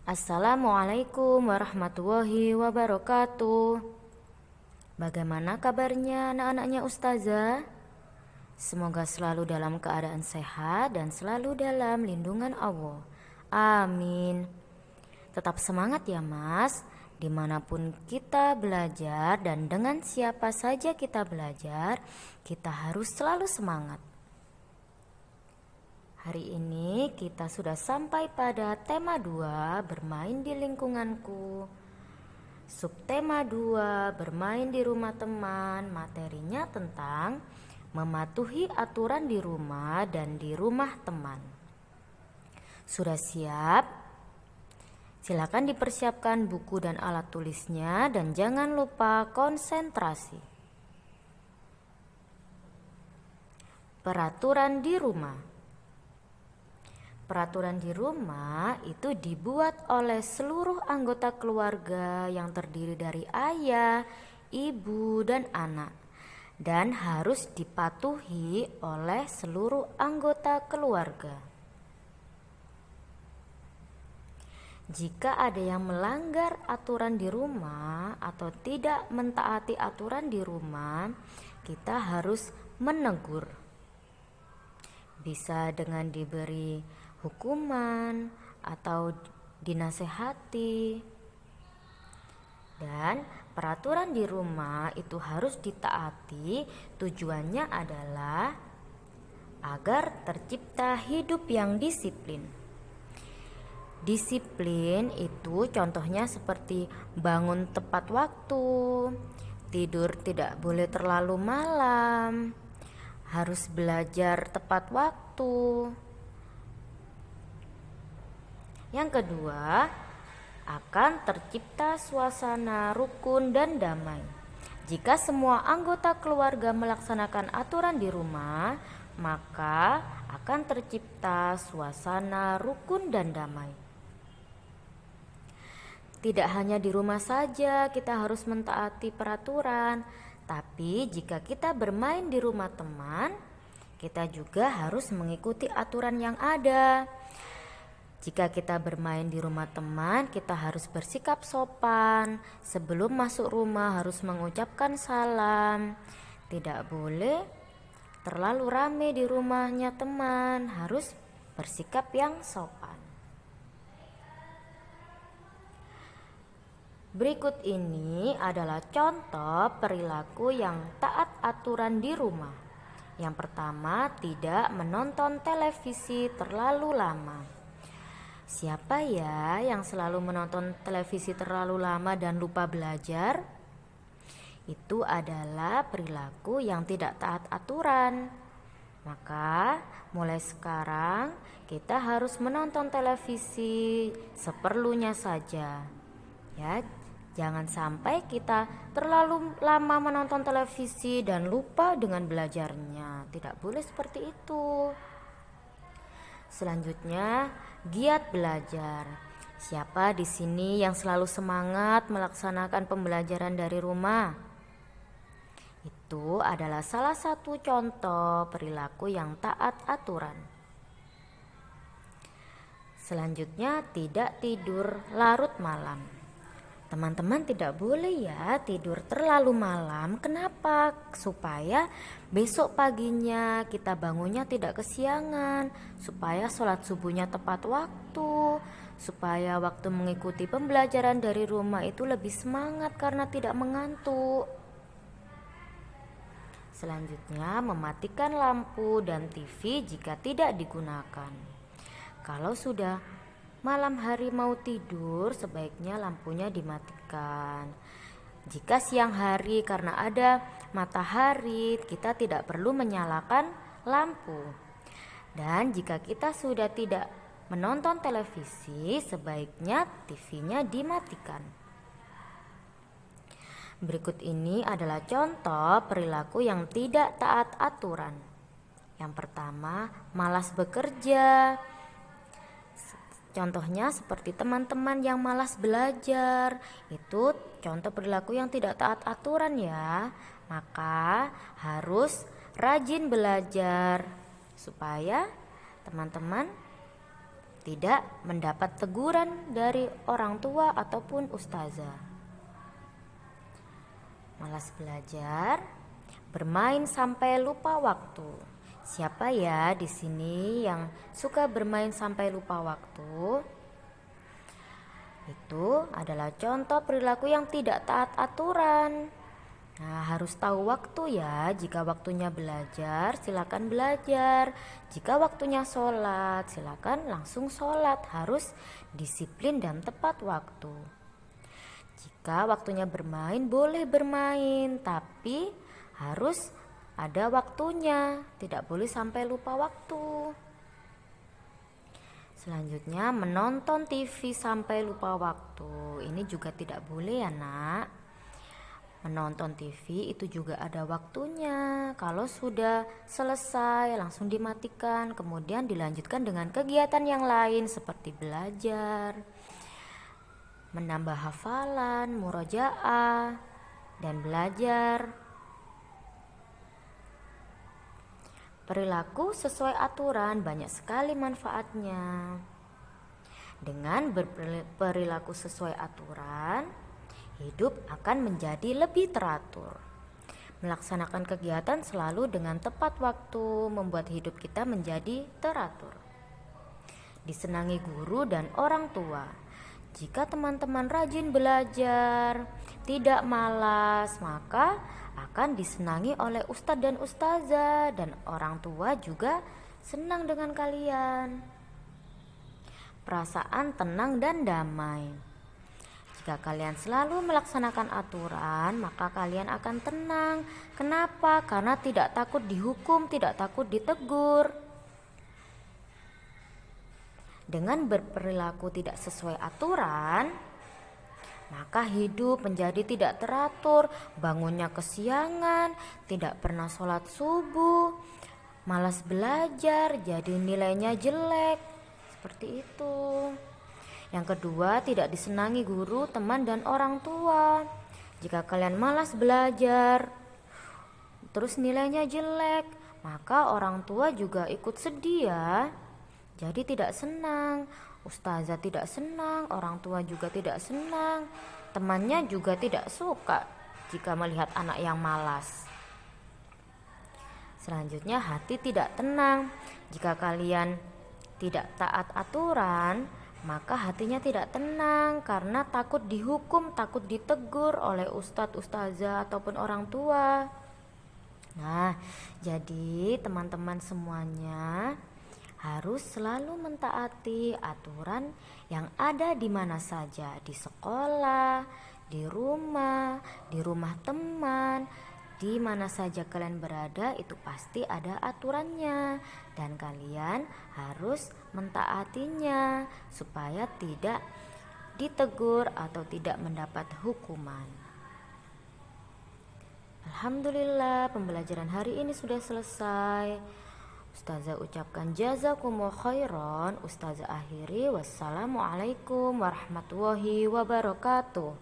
Assalamualaikum warahmatullahi wabarakatuh. Bagaimana kabarnya anak-anaknya Ustazah? Semoga selalu dalam keadaan sehat dan selalu dalam lindungan Allah. Amin. Tetap semangat ya Mas, dimanapun kita belajar dan dengan siapa saja kita belajar, kita harus selalu semangat. Hari ini kita sudah sampai pada tema 2, bermain di lingkunganku. Subtema 2, bermain di rumah teman, materinya tentang mematuhi aturan di rumah dan di rumah teman. Sudah siap? Silakan dipersiapkan buku dan alat tulisnya dan jangan lupa konsentrasi. Peraturan di rumah. Peraturan di rumah itu dibuat oleh seluruh anggota keluarga yang terdiri dari ayah, ibu, dan anak, dan harus dipatuhi oleh seluruh anggota keluarga. Jika ada yang melanggar aturan di rumah atau tidak mentaati aturan di rumah, kita harus menegur. Bisa dengan diberi hukuman atau dinasehati. Dan peraturan di rumah itu harus ditaati, tujuannya adalah agar tercipta hidup yang disiplin. Disiplin itu contohnya seperti bangun tepat waktu, tidur tidak boleh terlalu malam, harus belajar tepat waktu. Yang kedua, akan tercipta suasana rukun dan damai. Jika semua anggota keluarga melaksanakan aturan di rumah, maka akan tercipta suasana rukun dan damai. Tidak hanya di rumah saja kita harus mentaati peraturan, tapi jika kita bermain di rumah teman, kita juga harus mengikuti aturan yang ada. Jika kita bermain di rumah teman, kita harus bersikap sopan. Sebelum masuk rumah harus mengucapkan salam. Tidak boleh terlalu ramai di rumahnya teman, harus bersikap yang sopan. Berikut ini adalah contoh perilaku yang taat aturan di rumah. Yang pertama, tidak menonton televisi terlalu lama. Siapa ya yang selalu menonton televisi terlalu lama dan lupa belajar? Itu adalah perilaku yang tidak taat aturan. Maka mulai sekarang kita harus menonton televisi seperlunya saja. Ya, jangan sampai kita terlalu lama menonton televisi dan lupa dengan belajarnya. Tidak boleh seperti itu. Selanjutnya, giat belajar. Siapa di sini yang selalu semangat melaksanakan pembelajaran dari rumah? Itu adalah salah satu contoh perilaku yang taat aturan. Selanjutnya, tidak tidur larut malam. Teman-teman tidak boleh ya tidur terlalu malam. Kenapa? Supaya besok paginya kita bangunnya tidak kesiangan, supaya sholat subuhnya tepat waktu, supaya waktu mengikuti pembelajaran dari rumah itu lebih semangat karena tidak mengantuk. Selanjutnya, mematikan lampu dan TV jika tidak digunakan. Kalau sudah malam hari mau tidur, sebaiknya lampunya dimatikan. Jika siang hari karena ada matahari, kita tidak perlu menyalakan lampu. Dan jika kita sudah tidak menonton televisi, sebaiknya TV-nya dimatikan. Berikut ini adalah contoh perilaku yang tidak taat aturan. Yang pertama, malas bekerja. Contohnya seperti teman-teman yang malas belajar, itu contoh perilaku yang tidak taat aturan ya. Maka harus rajin belajar supaya teman-teman tidak mendapat teguran dari orang tua ataupun ustazah. Malas belajar, bermain sampai lupa waktu. Siapa ya di sini yang suka bermain sampai lupa waktu? Itu adalah contoh perilaku yang tidak taat aturan. Nah, harus tahu waktu ya. Jika waktunya belajar, silakan belajar. Jika waktunya sholat, silakan langsung sholat. Harus disiplin dan tepat waktu. Jika waktunya bermain, boleh bermain, tapi harus ada waktunya. Tidak boleh sampai lupa waktu. Selanjutnya, menonton TV sampai lupa waktu. Ini juga tidak boleh ya, Nak. Menonton TV itu juga ada waktunya. Kalau sudah selesai langsung dimatikan, kemudian dilanjutkan dengan kegiatan yang lain seperti belajar, menambah hafalan, murojaah, dan belajar. Perilaku sesuai aturan banyak sekali manfaatnya. Dengan berperilaku sesuai aturan, hidup akan menjadi lebih teratur. Melaksanakan kegiatan selalu dengan tepat waktu membuat hidup kita menjadi teratur. Disenangi guru dan orang tua. Jika teman-teman rajin belajar, tidak malas, maka akan disenangi oleh ustadz dan ustazah, dan orang tua juga senang dengan kalian. Perasaan tenang dan damai. Jika kalian selalu melaksanakan aturan, maka kalian akan tenang. Kenapa? Karena tidak takut dihukum, tidak takut ditegur. Dengan berperilaku tidak sesuai aturan, maka hidup menjadi tidak teratur, bangunnya kesiangan, tidak pernah sholat subuh, malas belajar, jadi nilainya jelek. Seperti itu. Yang kedua, tidak disenangi guru, teman, dan orang tua. Jika kalian malas belajar, terus nilainya jelek, maka orang tua juga ikut sedih ya. Jadi tidak senang, ustazah tidak senang, orang tua juga tidak senang, temannya juga tidak suka jika melihat anak yang malas. Selanjutnya, hati tidak tenang. Jika kalian tidak taat aturan, maka hatinya tidak tenang karena takut dihukum, takut ditegur oleh ustadz, ustazah ataupun orang tua. Nah, jadi teman-teman semuanya harus selalu mentaati aturan yang ada di mana saja, di sekolah, di rumah teman, di mana saja kalian berada itu pasti ada aturannya dan kalian harus mentaatinya supaya tidak ditegur atau tidak mendapat hukuman. Alhamdulillah, pembelajaran hari ini sudah selesai. Ustazah ucapkan jazakumullah khairan. Ustazah akhiri, wassalamualaikum warahmatullahi wabarakatuh.